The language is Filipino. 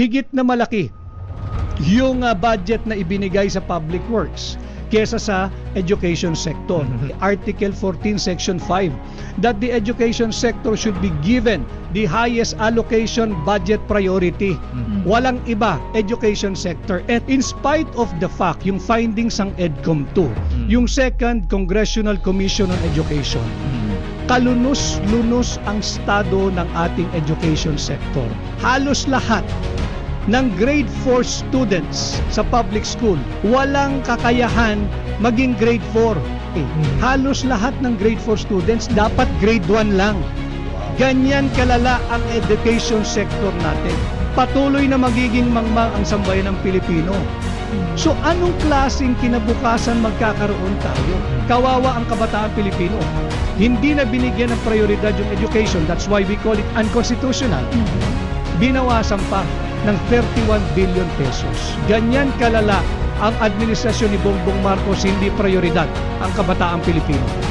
higit na malaki yung budget na ibinigay sa public works kesa sa education sector. Article 14 Section 5 that the education sector should be given the highest allocation budget priority. Walang iba, education sector. And in spite of the fact, yung findings ng EDCOM 2, yung Second Congressional Commission on Education, kalunos-lunos ang estado ng ating education sector. Halos lahat ng grade 4 students sa public school walang kakayahan maging grade 4. Halos lahat ng grade 4 students dapat grade 1 lang. Ganyan kalala ang education sector natin. Patuloy na magiging mangmang ang sambayan ng Pilipino. So anong klaseng kinabukasan magkakaroon tayo? Kawawa ang kabataan Pilipino. Hindi na binigyan ng prioridad yung education. That's why we call it unconstitutional. Binawasan pa ng 31 billion pesos. Ganyan kalala ang administrasyon ni Bongbong Marcos, hindi prioridad ang kabataang Pilipino.